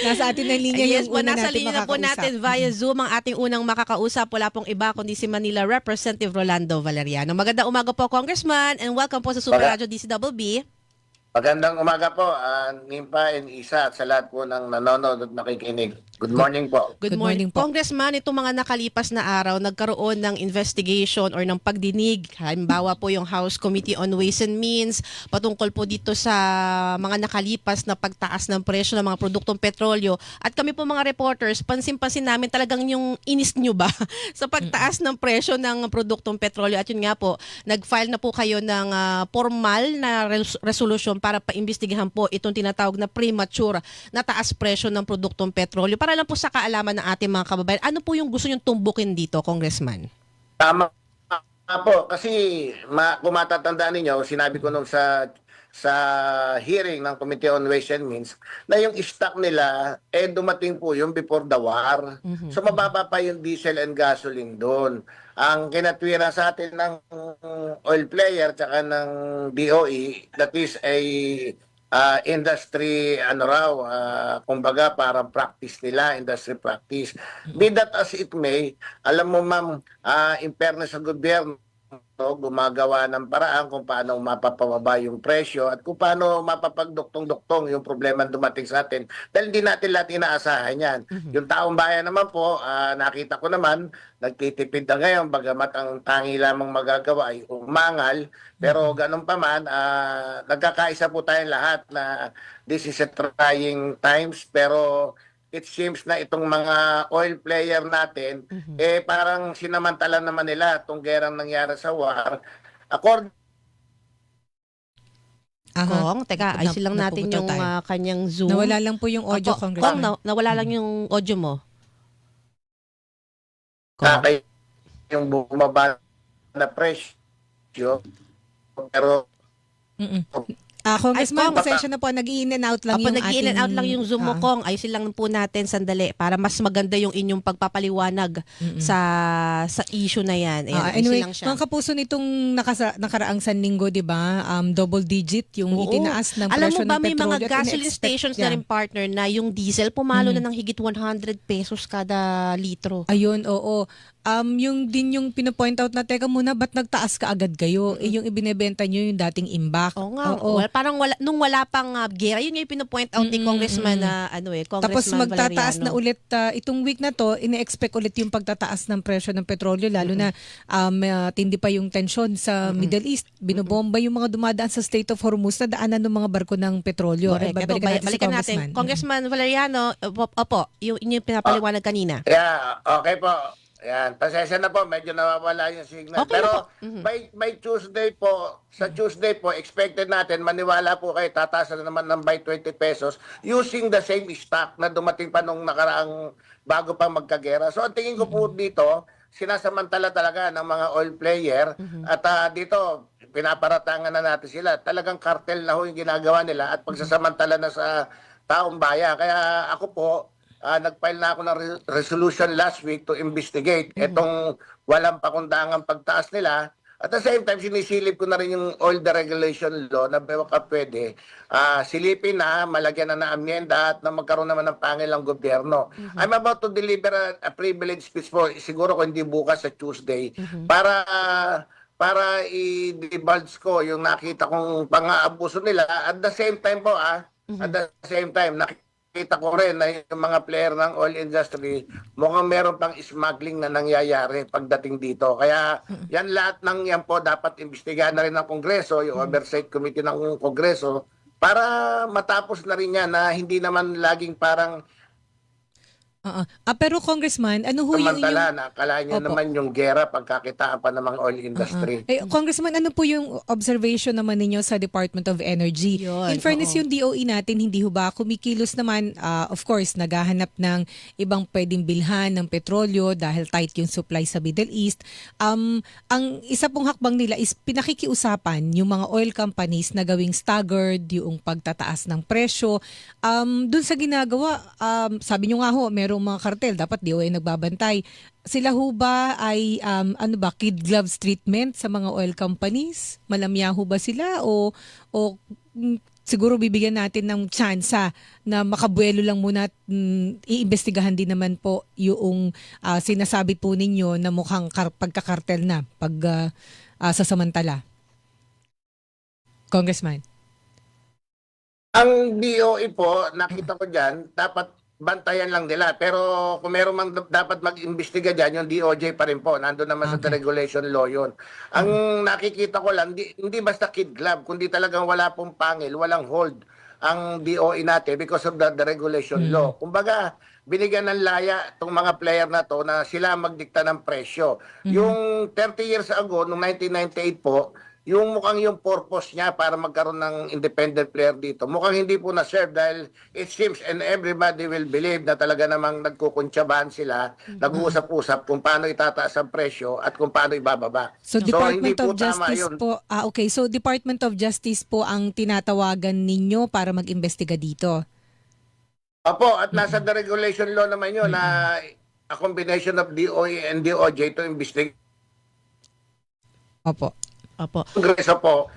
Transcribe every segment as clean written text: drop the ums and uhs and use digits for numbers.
Nasa atin ang linya Yes yung po, una nasa natin linya na po makakausap. natin via Zoom ang ating unang makakausap. Wala pong iba kundi si Manila Representative Rolando Valeriano. Magandang umaga po, Congressman, and welcome po sa Super Maga- Radio DCWB. Magandang umaga po, Nimpa and Isa at sa lahat po ng nanonood at nakikinig. Good Good- morning po. Good Good morning. morning po. Congressman, itong mga nakalipas na araw, nagkaroon ng investigation or ng pagdinig. Halimbawa po yung House Committee on Ways and Means patungkol po dito sa mga nakalipas na pagtaas ng presyo ng mga produktong petrolyo. At kami po mga reporters, pansin-pansin namin talagang yung inis nyo ba sa pagtaas ng presyo ng produktong petrolyo. At yun nga po, nag-file na po kayo ng formal na resolution para paimbestigahan po itong tinatawag na premature na taas presyo ng produktong petrolyo. Para lang po sa kaalaman ng ating mga kababayan, ano po yung gusto nyong tumbukin dito, Congressman? Tama po, kasi kung matatandaan ninyo, sinabi ko nung sa hearing ng Committee on Ways and Means na yung stock nila dumating po yung before the war. So mababa pa yung diesel and gasoline doon. Ang kinatwira sa atin ng oil player tsaka ng DOE, that is a industry kumbaga parang practice nila, industry practice. Be that as it may, alam mo ma'am, in fairness sa gobyerno, gumagawa ng paraan kung paano mapapababa yung presyo at kung paano mapapagduktong-duktong yung problema dumating sa atin. Dahil hindi natin lahat inaasahan yan. Yung taong bayan naman po, nakita ko naman, nagtitipid na ngayon, bagamat ang tangi lamang magagawa ay umangal. Pero ganun pa man, nagkakaisa po tayong lahat na this is a trying times, pero it seems na itong mga oil player natin, parang sinamantala naman nila itong gerang nangyari sa war. According Kong, teka, ayusin lang natin Napuputol yung tayo. kanyang Zoom. Nawala lang po yung audio, Opo, Kong, Congressman. nawala lang yung audio mo. sa Kong. yung bumaba na presyo, pero Mm-mm. Congressman, Kong, pasensya na po, nag-in and out lang Apo, yung nag-in and out lang yung Zoom mo, Kong. Ayusin lang po natin sandali para mas maganda yung inyong pagpapaliwanag sa issue na yan. Ayan, ayusin Anyway, lang siya. mga kapuso nitong nakaraang Sanlinggo, di ba? Double digit yung Oo. itinaas ng Alam mo presyo ba, ng may petrolyo. mga at gasoline ine-expect stations na niya. rin, partner, na yung diesel pumalo na ng higit 100 pesos kada litro. Ayun, oo. Yung din yung pinapoint out na, teka muna, ba't nagtaas ka agad kayo? Yung ibinebenta nyo yung dating imbak. Oo nga. Oo. Parang nung wala pang gera, yun yung pinopoint out ni Congressman na Congressman Tapos magtataas Valeriano. na ulit itong week na to, ine-expect ulit yung pagtataas ng presyo ng petrolyo, lalo na tindi pa yung tension sa Middle East. Binobomba yung mga dumadaan sa Strait of Hormuz na daanan ng mga barko ng petrolyo. Correct. Ito, balikan natin. Congressman Valeriano, opo, yung inyong pinapaliwanag kanina. yeah, okay po. Yan, pasensya na po, medyo nawawala yung signal. Okay Pero na po. by Tuesday po, sa Tuesday po, expected natin, maniwala po kayo, tataas na naman ng by 20 pesos using the same stock na dumating pa nung nakaraang bago pa magkagera. So ang tingin ko po dito, sinasamantala talaga ng mga oil player at dito, pinaparatangan na natin sila. Talagang cartel na ho yung ginagawa nila at pagsasamantala na sa taong bayan. Kaya ako po, nag-file na ako ng resolution last week to investigate itong walang pakundangang pagtaas nila. At the same time, sinisilip ko na rin yung oil deregulation law na baka pwede silipin na, malagyan na ng amyenda at na magkaroon naman ng pangilang gobyerno. I'm about to deliver a privilege speech po, siguro kung hindi bukas sa Tuesday, para i-divulge ko yung nakita kong pang-aabuso nila. At the same time po, at the same time, nakita ko rin na yung mga player ng oil industry mukhang meron pang smuggling na nangyayari pagdating dito. Kaya yan lahat ng yan po dapat imbestigahan na rin ng Kongreso, yung Oversight Committee ng Kongreso, para matapos na rin yan na hindi naman laging parang Pero Congressman, ano ho yung samantala na akala nyo Opo. naman yung gera pagkakitaan pa ng mga oil industry. Congressman, ano po yung observation naman ninyo sa Department of Energy? Yun, In fairness, oo. yung DOE natin, hindi ho ba kumikilos naman, of course, naghahanap ng ibang pwedeng bilhan ng petrolyo dahil tight yung supply sa Middle East. Ang isa pong hakbang nila is pinakikiusapan yung mga oil companies na gawing staggered yung pagtataas ng presyo. Dun sa ginagawa, sabi nyo nga ho, merong mga kartel, dapat DOE nagbabantay. Sila ho ba ay kid gloves treatment sa mga oil companies? Malamya ho ba sila o siguro bibigyan natin ng tsansa na makabuelo lang muna at iimbestigahan din naman po yung sinasabi po ninyo na mukhang pagkakartel na sasamantala. Congressman. Ang DOE po, nakita ko dyan, dapat bantayan lang nila. Pero kung meron man dapat mag-imbestiga dyan, yung DOJ pa rin po. Nandun naman sa Okay. deregulation law yun. Ang nakikita ko lang, hindi basta kid glove, kundi talagang wala pong pangil, walang hold ang DOE natin because of the deregulation law. Kumbaga, binigyan ng laya itong mga player na to na sila magdikta ng presyo. Yung 30 years ago, noong 1998 po, yung mukhang yung purpose niya para magkaroon ng independent player dito, mukhang hindi po na-serve dahil it seems and everybody will believe na talaga namang nagkukuntsabahan sila, nag-uusap-usap kung paano itataas ang presyo at kung paano ibababa. So hindi Department po of tama Justice yun. po, okay. So Department of Justice po ang tinatawagan ninyo para mag-imbestiga dito. Opo, at nasa deregulation law naman yun na a combination of DOE and DOJ to investigate. Opo. Opo. Kongreso po,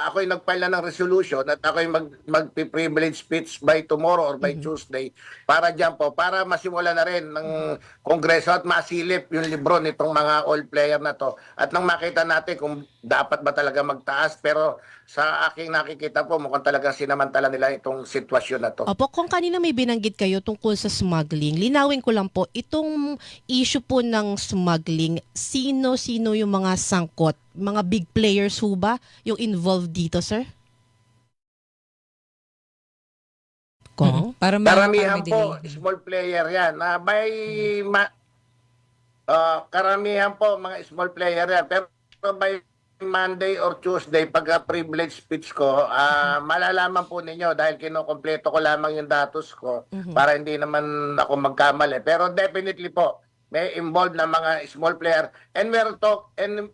ako'y nag-file na ng resolution at ako'y mag-privilege speech by tomorrow or by Tuesday para dyan po, para masimula na rin ng Kongreso at masilip yung libro nitong mga oil player na to. At nang makita natin kung dapat ba talaga magtaas, pero sa aking nakikita po, mukhang talaga sinamantala nila itong sitwasyon na to. Opo, kung kanina may binanggit kayo tungkol sa smuggling, linawin ko lang po, itong issue po ng smuggling, sino-sino yung mga sangkot? Mga big players ho ba yung involved dito, sir? Kong? Para Karamihan para po, delay. small player yan. Karamihan po, mga small player yan. Pero by Monday or Tuesday, pagka-privilege speech ko, malalaman po ninyo dahil kinukompleto ko lamang yung datos ko para hindi naman ako magkamali. Pero definitely po, may involved na mga small player. And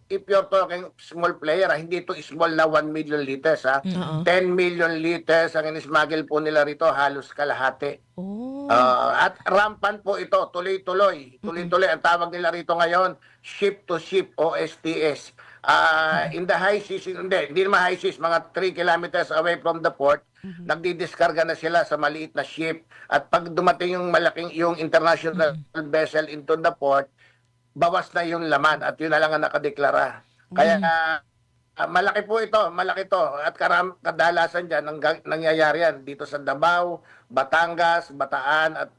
if you're talking small player, hindi ito small na 1 million liters. 10 million liters ang inismagel po nila rito, halos kalahati. Oh. At rampant po ito, tuloy-tuloy. Tuloy-tuloy. Ang tawag nila rito ngayon, ship-to-ship o STS. In the high seas, hindi naman high seas, mga 3 kilometers away from the port, nagdidiskarga na sila sa maliit na ship. At pag dumating yung international vessel into the port, bawas na yung laman at yun na lang ang nakadeklara. Kaya malaki po ito, malaki to. At kadalasan dyan, nangyayari yan dito sa Davao, Batangas, Bataan at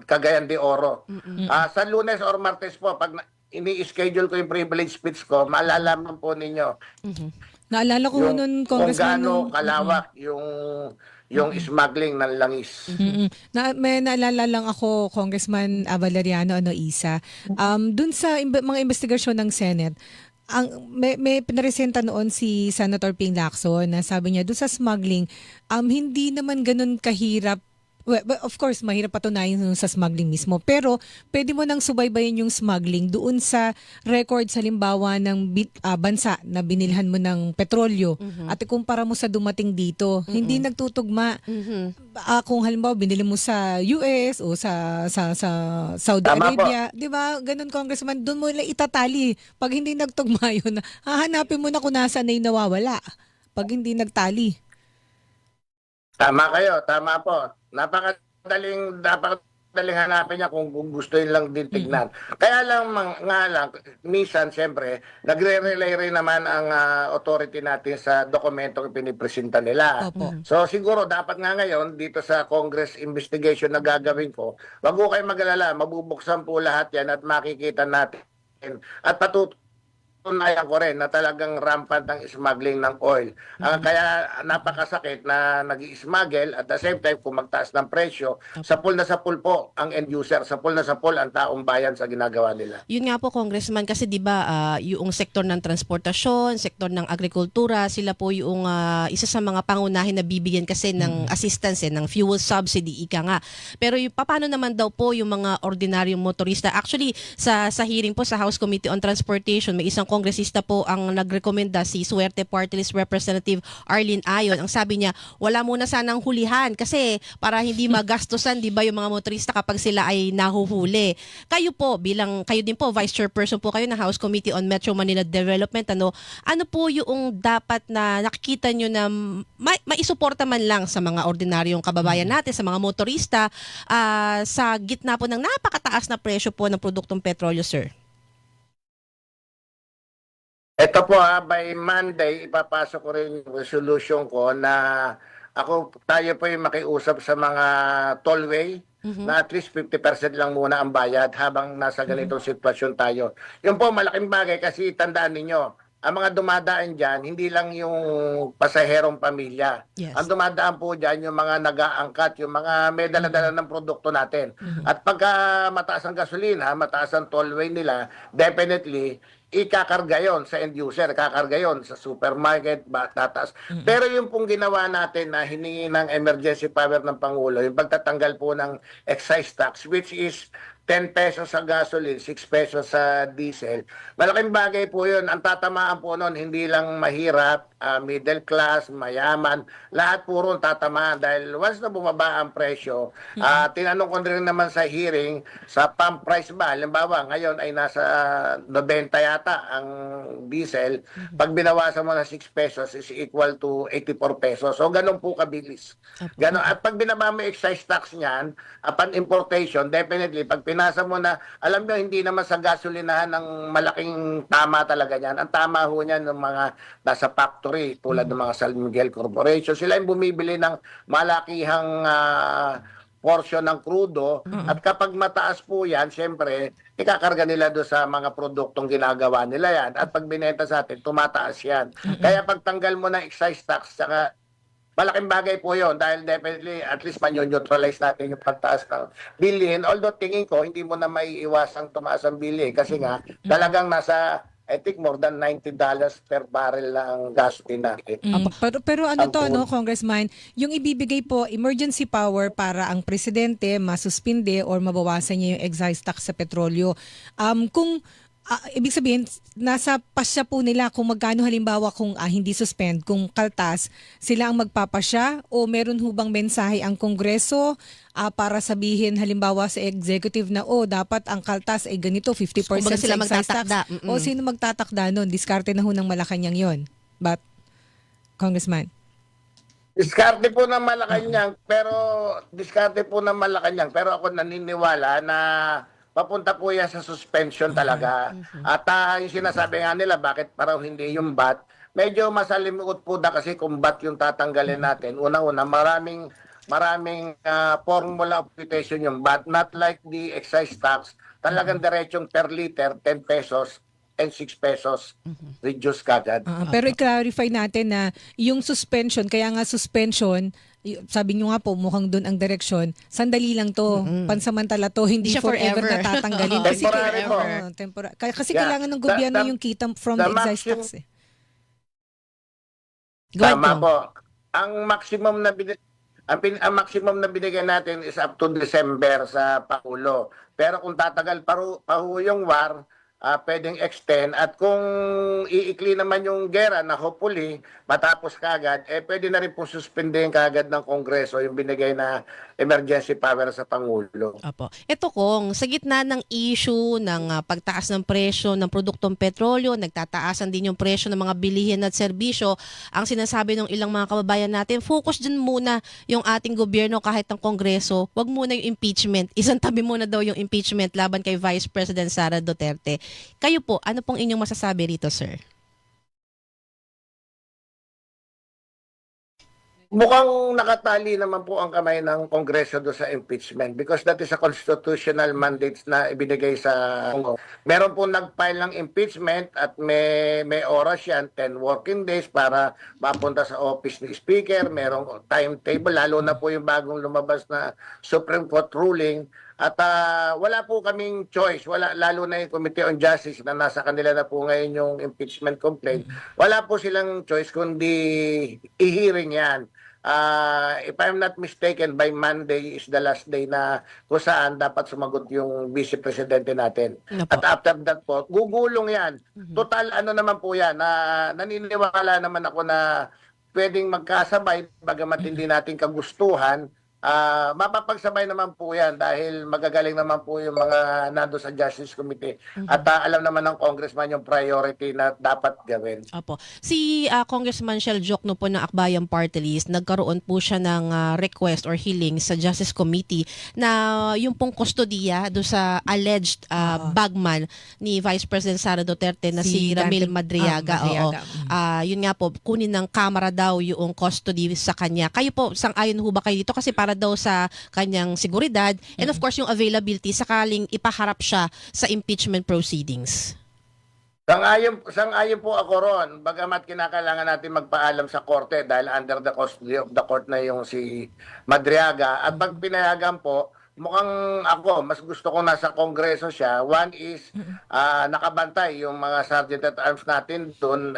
Cagayan de Oro. Sa Lunes or Martes po, pag ini-schedule ko yung privilege speech ko, malalaman po ninyo Naalala ko nun, kung Congressman, gaano kalawak yung smuggling ng langis. May naalala lang ako, Congressman Valeriano Isa. Dun sa mga investigasyon ng Senate, may pinaresenta noon si Senator Ping Lacson na sabi niya doon sa smuggling, hindi naman ganun kahirap. Well, of course, mahirap patunayan sa smuggling mismo. Pero pwede mo nang subaybayin yung smuggling doon sa record sa limbawa ng bansa na binilhan mo ng petrolyo at ikumpara mo sa dumating dito. Hindi nagtutugma. Kung halimbawa binili mo sa US o sa Saudi Tama Arabia, 'di ba? Ganun, Congressman, doon mo lang itatali. Pag hindi nagtugma yun, hahanapin mo na kung nasaan na yung nawawala. Pag hindi nagtali. Tama kayo, tama po. Napakadaling hanapin niya kung gusto yun lang din tignan. Kaya lang, minsan, siyempre, nagre-relay rin naman ang authority natin sa dokumento na pinipresenta nila. Opo. So siguro, dapat nga ngayon, dito sa Congress investigation na gagawin ko, wag ko kayo mag-alala, mabubuksan po lahat yan at makikita natin. At patutunayan ko rin na talagang rampant ang smuggling ng oil. Kaya napakasakit na nag-i-smuggle at the same time kung magtaas ng presyo, sapul na sapul po ang end user, sapul na sapul ang taong bayan sa ginagawa nila. Yun nga po, Congressman, kasi 'di ba yung sektor ng transportasyon, sektor ng agrikultura, sila po yung isa sa mga pangunahin na bibigyan kasi ng assistance ng fuel subsidy, ika nga. Pero paano naman daw po yung mga ordinaryong motorista? Actually, sa hearing po sa House Committee on Transportation, may isang kongresista po ang nagrekomenda, si Suerte Party List Representative Arlene Ayon. Ang sabi niya, wala muna sanang hulihan kasi para hindi magastusan, di ba, yung mga motorista kapag sila ay nahuhuli. Kayo po, kayo din po, Vice Chairperson po kayo ng House Committee on Metro Manila Development, ano po yung dapat na nakikita nyo na maisuporta man lang sa mga ordinaryong kababayan natin, sa mga motorista, sa gitna po ng napakataas na presyo po ng produktong petrolyo, sir? Ito po by Monday, ipapasok ko rin yung resolution ko na tayo po yung makiusap sa mga tollway na at least 50% lang muna ang bayad habang nasa ganitong sitwasyon tayo. Yun po malaking bagay kasi tandaan ninyo, ang mga dumadaan dyan, hindi lang yung pasaherong pamilya. Yes. Ang dumadaan po dyan, yung mga nag-aangkat, yung mga may dala-dala ng produkto natin. At pagka mataas ang gasolina, mataas ang tollway nila, definitely, ikakarga yon sa end user, kakarga yon sa supermarket, tataas. Pero yung pong ginawa natin na hiningi ng emergency power ng Pangulo, yung pagtatanggal po ng excise tax, which is 10 pesos sa gasoline, 6 pesos sa diesel. Malaking bagay po yun. Ang tatamaan po nun, hindi lang mahirap, middle class, mayaman, lahat po ron tatamaan. Dahil once na bumaba ang presyo, tinanong ko rin naman sa hearing, sa pump price ba, halimbawa ngayon ay nasa 90 yata ang diesel, pag binawasan mo na 6 pesos is equal to 84 pesos. So ganun po kabilis. Ganun. At pag binaba mo excise tax niyan, upon importation, definitely, pag pinasa mo na, alam nyo, hindi naman sa gasolinahan ng malaking tama talaga yan. Ang tama ho niyan ng mga nasa factory, tulad ng mga San Miguel Corporation. Sila yung bumibili ng malakihang portion ng krudo. At kapag mataas po yan, syempre, ikakarga nila doon sa mga produktong ginagawa nila yan. At pag binenta sa atin, tumataas yan. Kaya pagtanggal mo ng excise tax, saka malaking bagay po yon dahil definitely at least man-neutralize natin yung pagtaas ng bilihin. Although tingin ko hindi mo na maiiwasang tumaas ang bilihin kasi nga talagang nasa I think more than $90 per barrel lang gasoline natin. Pero ano to, no, Congressman, yung ibibigay po emergency power para ang presidente masuspinde or mabawasan niya yung excise tax sa petrolyo. Kung ibig sabihin, nasa pasya po nila kung magkano halimbawa kung hindi suspend, kung kaltas, sila ang magpapasya o meron hubang mensahe ang Kongreso para sabihin halimbawa sa executive na dapat ang kaltas ay ganito, 50% Kumbaga sila sa excise tax. magtatakda. O sino magtatakda nun? Diskarte na ho ng Malacanang yon. But, Congressman? Diskarte po ng Malacanang, pero ako naniniwala na papunta po yan sa suspension talaga. At yung sinasabi nga nila, bakit parang hindi yung bat, medyo masalimuot po na kasi kung bat yung tatanggalin natin. Una-una, maraming formula of computation yung bat, not like the excise tax. Talagang diretsong per liter, 10 pesos and 6 pesos reduce kagad. Pero i-clarify natin na yung suspension, kaya nga suspension, sabi nyo nga po, mukhang doon ang direksyon, sandali lang to, pansamantala to, hindi Hindi siya forever forever. na tatanggalin. Kasi, Temporary po. kasi kailangan ng gobyerno yung kita from the excise tax. Go ahead, Tama Kong. po. Ang maximum na binigay natin is up to December sa Pangulo. Pero kung tatagal pa ho yung war, pwedeng extend. At kung iikli naman yung gera na hopefully matapos kagad, pwede na rin pong suspendin kagad ng Kongreso yung binigay na emergency power sa Pangulo. Opo. Ito Kong, sa gitna ng issue ng pagtaas ng presyo ng produktong petrolyo, nagtataasan din yung presyo ng mga bilihin at serbisyo, ang sinasabi ng ilang mga kababayan natin, focus din muna yung ating gobyerno kahit ng Kongreso, wag muna yung impeachment. Isang tabi muna daw yung impeachment laban kay Vice President Sara Duterte. Kayo po, ano pong inyong masasabi rito, sir? Mukhang nakatali naman po ang kamay ng Kongreso do sa impeachment because that is a constitutional mandate na ibinigay sa meron po nag-file ng impeachment at may oras yan, 10 working days para mapunta sa office ni Speaker, merong timetable, lalo na po yung bagong lumabas na Supreme Court ruling. At wala po kaming choice, lalo na yung Committee on Justice na nasa kanila na po ngayon yung impeachment complaint. Wala po silang choice kundi i-hearing yan. if I'm not mistaken, by Monday is the last day na kung saan dapat sumagot yung Vice Presidente natin. Ano po? At after that po, gugulong yan. Total, ano naman po yan, naniniwala naman ako na pwedeng magkasabay, bagamat hindi natin kagustuhan, mapapagsabay naman po yan dahil magagaling naman po yung mga nando sa Justice Committee. At alam naman ng congressman yung priority na dapat gawin. Opo. Si Congressman Shell Jokno po ng Akbayan Party List, nagkaroon po siya ng request or hearing sa Justice Committee na yung pong kustodiya do sa alleged bagman ni Vice President Sara Duterte na si Ramil Madriaga. Oo. Yun nga po, kunin ng Kamara daw yung custody sa kanya. Kayo po, sang-ayon ho ba kayo dito? Kasi para daw sa kanyang seguridad and of course yung availability sakaling ipaharap siya sa impeachment proceedings. Sang-ayon po ako ron, bagamat kinakailangan natin magpaalam sa korte dahil under the custody of the court na yung si Madriaga. At pag pinayagan po, mukhang ako, mas gusto ko nasa kongreso siya. One is, nakabantay yung mga sergeant at arms natin doon.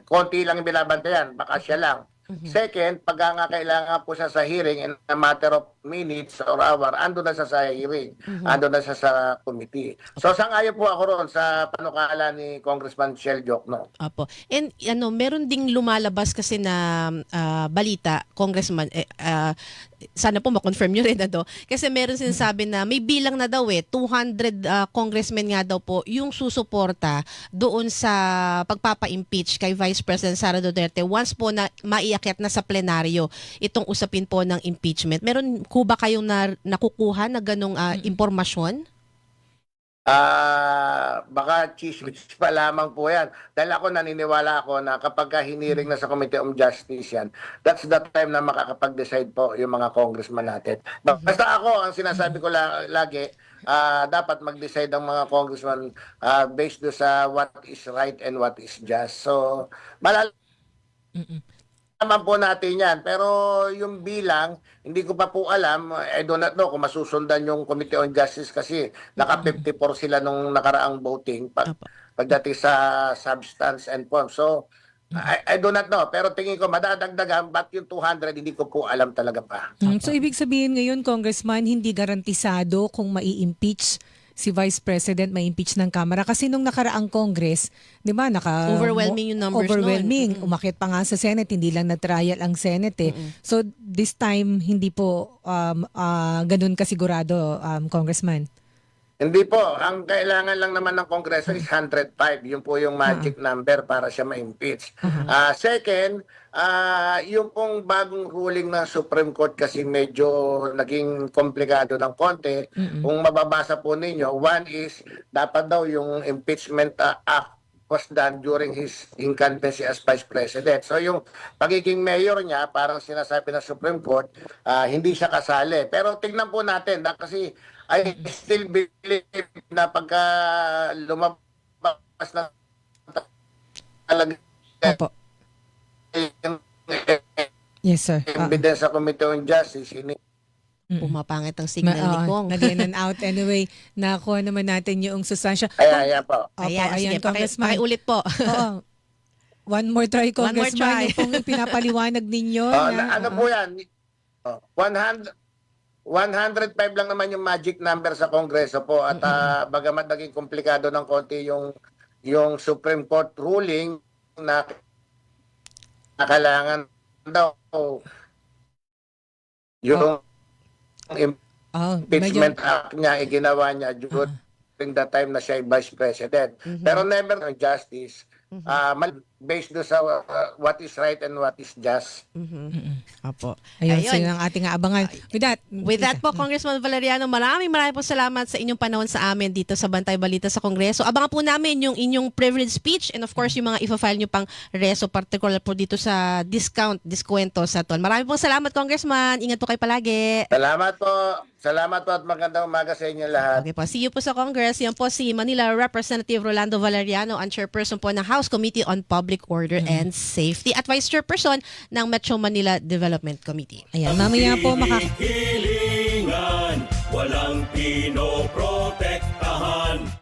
Konti lang yung binabantayan, baka siya lang. Second, pag nga kailangan po siya sa hearing in a matter of minutes or hour, ando na siya sa hearing, ando na siya sa committee. So sang-ayon po ako roon sa panukala ni Congressman Shell Jokno. Apo. And meron ding lumalabas kasi na balita, Congressman, sana po ma-confirm nyo rin kasi meron sinasabi na may bilang na daw 200 congressmen nga daw po yung susuporta doon sa pagpapa-impeach kay Vice President Sara Duterte once po na maiakyat na sa plenaryo itong usapin po ng impeachment. Meron ko ba kayong nakukuha na ganong impormasyon? Baka chismis pa lamang po yan. Dahil ako naniniwala ako na kapag hiniring na sa Committee on Justice yan, that's the time na makakapag-decide po yung mga congressman natin. Basta ako, ang sinasabi ko lagi, dapat mag-decide ang mga congressman based do sa what is right and what is just. So, naman po natin yan. Pero yung bilang, hindi ko pa po alam. I do not know kung masusundan yung Committee on Justice kasi naka-54 sila nung nakaraang voting pagdating sa substance and form. So, I do not know. Pero tingin ko madadagdagan, but yung 200 hindi ko po alam talaga pa. So ibig sabihin ngayon, Congressman, hindi garantisado kung mai-impeach si Vice President, ma-impeach ng Kamara. Kasi nung nakaraang Congress, di ba, overwhelming yung numbers overwhelming. Umakit pa nga sa Senate, hindi lang na-trial ang Senate. So this time, hindi po ganun kasigurado, Congressman. Hindi po. Ang kailangan lang naman ng Kongreso is 105. Yun po yung magic number para siya ma-impeach. Second, yung pong bagong ruling ng Supreme Court kasi medyo naging komplikado ng konti. Kung mababasa po ninyo, one is dapat daw yung impeachment act was done during his incumbency as Vice President. So yung pagiging mayor niya, parang sinasabi ng Supreme Court, hindi siya kasali. Pero tignan po natin, kasi I still believe na pagka lumabas na talaga Opo. Yes, sir. evidence sa Committee on Justice, Pumapangit ang signal ni Kong. Nag-in and out. Anyway, nakuha naman natin yung sustansya. Ayan po. Opo, Ayan, sige, Congressman. pakiulit po. Oo. One more try, One more Congressman. try. Yung pong pinapaliwanag ninyo. Ano po yan? 105 lang naman yung magic number sa Kongreso po at bagamat naging komplikado ng konti yung Supreme Court ruling na kailangan daw yung impeachment act niya ginawa niya during the time na siya ay Vice President. Pero never ng justice based do sa what is right and what is just. Apo. Ayun, sino ang ating aabangan. With that po, Congressman Valeriano, maraming po salamat sa inyong panahon sa amin dito sa Bantay Balita sa Kongreso. Abangan po namin yung inyong privilege speech and of course yung mga ifa-file nyo pang reso, particular po dito sa diskwento sa TOL. Maraming pong salamat, Congressman. Ingat po kayo palagi. Salamat po. Salamat po at magandang umaga sa inyo lahat. Okay po. See you po sa Congress. Yan po si Manila Representative Rolando Valeriano, ang chairperson po ng House Committee on Public Order and Safety at Vice Chairperson ng Metro Manila Development Committee. Ayan, mamaya po Hilingan, walang pinoprotektahan.